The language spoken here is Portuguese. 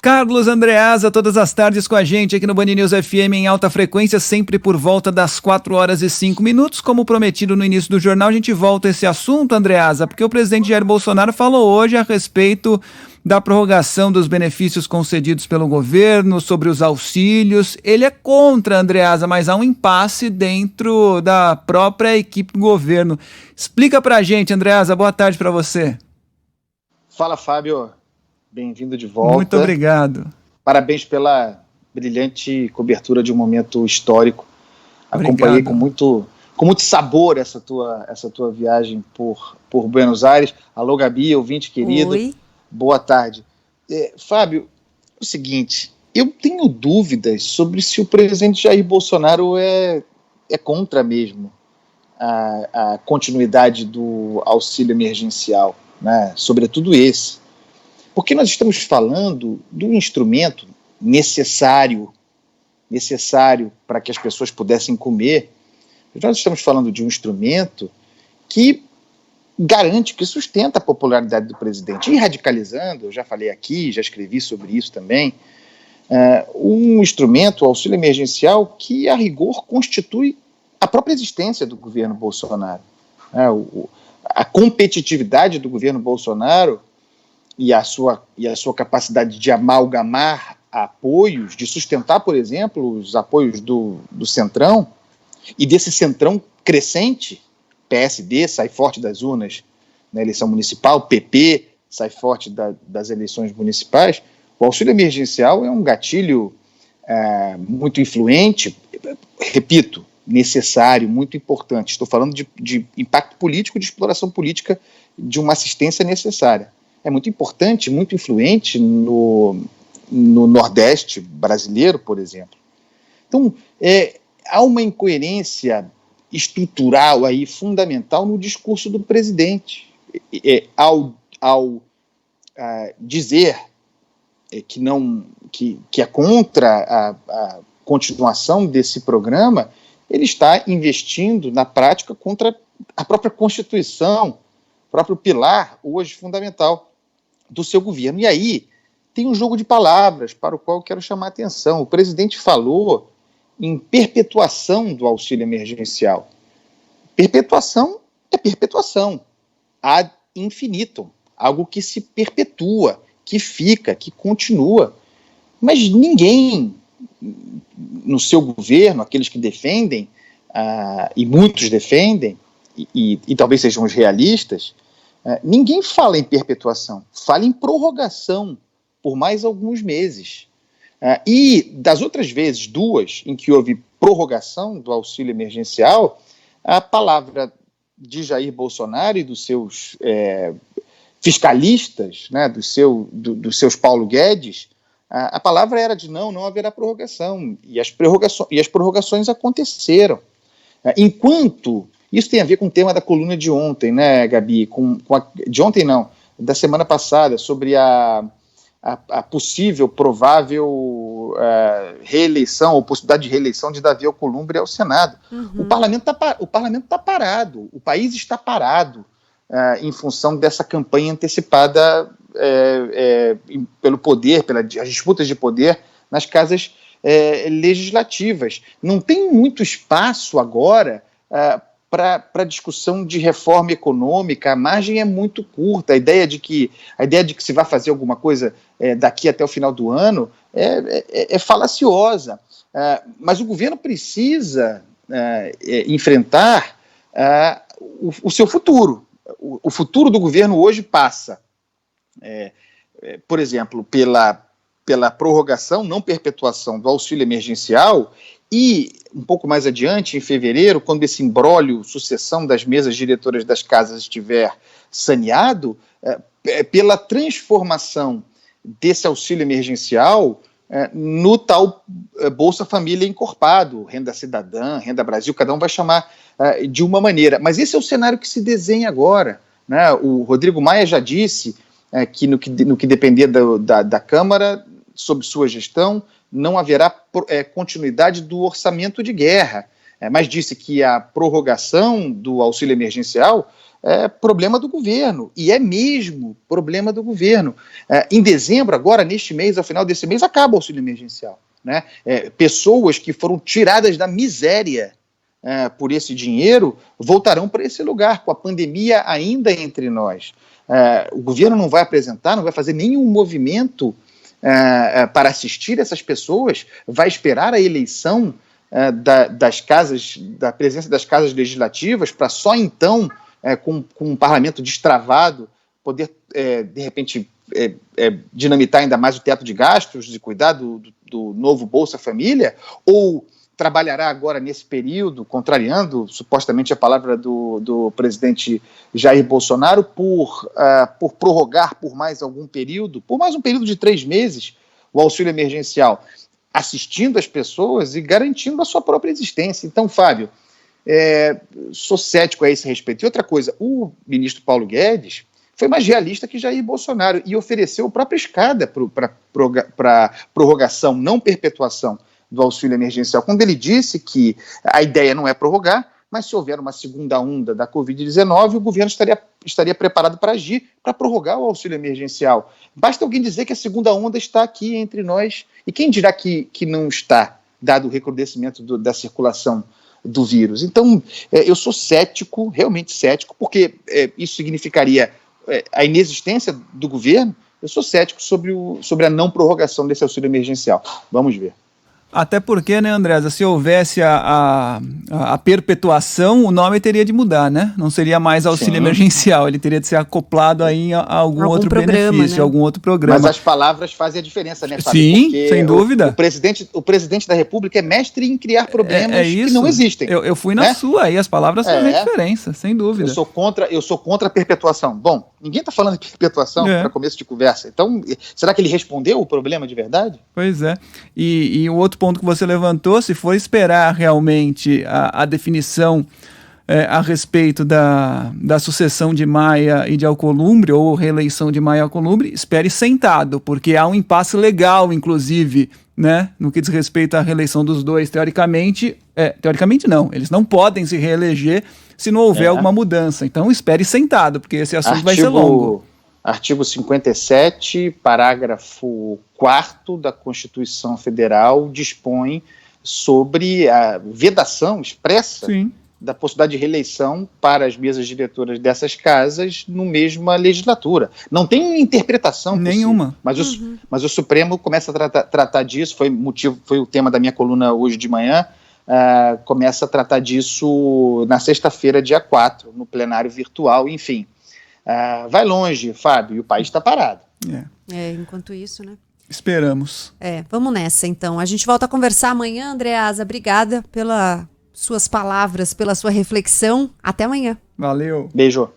Carlos Andreasa, todas as tardes com a gente aqui no Band News FM em alta frequência, sempre por volta das 4h05. Como prometido no início do jornal, a gente volta a esse assunto, Andreasa, porque o presidente Jair Bolsonaro falou hoje a respeito da prorrogação dos benefícios concedidos pelo governo, sobre os auxílios. Ele é contra, Andreasa, mas há um impasse dentro da própria equipe do governo. Explica pra gente, Andreasa, boa tarde pra você. Fala, Fábio. Bem-vindo de volta. Muito obrigado. Parabéns pela brilhante cobertura de um momento histórico. Acompanhei com muito sabor essa tua viagem por Buenos Aires. Alô, Gabi, ouvinte querido. Oi. Boa tarde. Fábio, é o seguinte, eu tenho dúvidas sobre se o presidente Jair Bolsonaro é contra mesmo a continuidade do auxílio emergencial, né? Sobretudo esse. Porque nós estamos falando do instrumento necessário para que as pessoas pudessem comer. Nós estamos falando de um instrumento que garante, que sustenta a popularidade do presidente. E radicalizando, eu já falei aqui, já escrevi sobre isso também, um instrumento, o auxílio emergencial, que a rigor constitui a própria existência do governo Bolsonaro. A competitividade do governo Bolsonaro e a sua capacidade de amalgamar apoios, de sustentar, por exemplo, os apoios do Centrão, e desse Centrão crescente, PSD sai forte das urnas na eleição municipal, PP sai forte das eleições municipais. O auxílio emergencial é um gatilho muito influente, repito, necessário, muito importante. Estou falando de impacto político, de exploração política de uma assistência necessária. É muito importante, muito influente no Nordeste brasileiro, por exemplo. Então, há uma incoerência estrutural aí, fundamental, no discurso do presidente. Ao dizer que é contra a continuação desse programa, ele está investindo, na prática, contra a própria Constituição, o próprio pilar, hoje, fundamental do seu governo. E aí tem um jogo de palavras para o qual eu quero chamar a atenção. O presidente falou em perpetuação do auxílio emergencial. Perpetuação é perpetuação, ad infinitum, algo que se perpetua, que fica, que continua. Mas ninguém no seu governo, aqueles que defendem, e muitos defendem, e talvez sejam os realistas, ninguém fala em perpetuação, fala em prorrogação por mais alguns meses. E das outras vezes, duas, em que houve prorrogação do auxílio emergencial, a palavra de Jair Bolsonaro e dos seus fiscalistas, né, dos seus Paulo Guedes, a palavra era de não haverá prorrogação, e as prorrogações aconteceram. Enquanto, isso tem a ver com o tema da coluna de ontem, né, Gabi, de ontem não, da semana passada, sobre a possível, provável reeleição, ou possibilidade de reeleição de Davi Alcolumbre ao Senado. Uhum. O parlamento está parado, o país está parado em função dessa campanha antecipada pelo poder, pelas disputas de poder nas casas legislativas. Não tem muito espaço agora para discussão de reforma econômica, a margem é muito curta. A ideia de que se vai fazer alguma coisa daqui até o final do ano é falaciosa. Mas o governo precisa enfrentar o seu futuro. O futuro do governo hoje passa, por exemplo, pela prorrogação, não perpetuação do auxílio emergencial. E, um pouco mais adiante, em fevereiro, quando esse imbróglio, sucessão das mesas diretoras das casas estiver saneado, pela transformação desse auxílio emergencial no tal Bolsa Família encorpado, Renda Cidadã, Renda Brasil, cada um vai chamar de uma maneira. Mas esse é o cenário que se desenha agora, né? O Rodrigo Maia já disse que no que depender da Câmara, sob sua gestão, não haverá continuidade do orçamento de guerra. mas disse que a prorrogação do auxílio emergencial é problema do governo, e é mesmo problema do governo. Em dezembro, agora, neste mês, ao final desse mês, acaba o auxílio emergencial, né? Pessoas que foram tiradas da miséria por esse dinheiro voltarão para esse lugar, com a pandemia ainda entre nós. O governo não vai apresentar, não vai fazer nenhum movimento para assistir essas pessoas, vai esperar a eleição da presença das casas legislativas para só então, com um parlamento destravado, poder, de repente, dinamitar ainda mais o teto de gastos e cuidar do novo Bolsa Família, ou trabalhará agora nesse período, contrariando supostamente a palavra do presidente Jair Bolsonaro, por prorrogar por mais algum período, por mais um período de 3 meses, o auxílio emergencial, assistindo as pessoas e garantindo a sua própria existência. Então, Fábio, sou cético a esse respeito. E outra coisa, o ministro Paulo Guedes foi mais realista que Jair Bolsonaro e ofereceu a própria escada para prorrogação, não perpetuação, do auxílio emergencial, quando ele disse que a ideia não é prorrogar, mas se houver uma segunda onda da Covid-19, o governo estaria preparado para agir, para prorrogar o auxílio emergencial. Basta alguém dizer que a segunda onda está aqui entre nós, e quem dirá que não está, dado o recrudescimento da circulação do vírus? Então, eu sou cético, realmente cético, porque isso significaria a inexistência do governo. Eu sou cético sobre a não prorrogação desse auxílio emergencial. Vamos ver. Até porque, né, Andresa, se houvesse a perpetuação, o nome teria de mudar, né? Não seria mais auxílio emergencial, ele teria de ser acoplado aí a algum outro programa, benefício, né? Algum outro programa. Mas as palavras fazem a diferença, né, Fábio? Sim, porque sem dúvida. O presidente da República é mestre em criar problemas que não existem. Eu fui na sua aí, as palavras fazem a diferença, sem dúvida. Eu sou contra a perpetuação. Bom, ninguém está falando de perpetuação para começo de conversa. Então, será que ele respondeu o problema de verdade? Pois é. E o outro ponto que você levantou, se for esperar realmente a definição a respeito da sucessão de Maia e de Alcolumbre, ou reeleição de Maia e Alcolumbre, espere sentado, porque há um impasse legal, inclusive, né, no que diz respeito à reeleição dos dois. Teoricamente não, eles não podem se reeleger se não houver alguma mudança. Então espere sentado, porque esse assunto vai ser longo. Artigo 57, parágrafo 4º da Constituição Federal dispõe sobre a vedação expressa da possibilidade de reeleição para as mesas diretoras dessas casas no mesma legislatura. Não tem interpretação nenhuma. Mas o Supremo começa a tratar disso, foi o tema da minha coluna hoje de manhã, começa a tratar disso na sexta-feira, dia 4, no plenário virtual, enfim. Vai longe, Fábio, e o país está parado. Enquanto isso, né? Esperamos. Vamos nessa, então. A gente volta a conversar amanhã, Andreasa. Obrigada pelas suas palavras, pela sua reflexão. Até amanhã. Valeu. Beijo.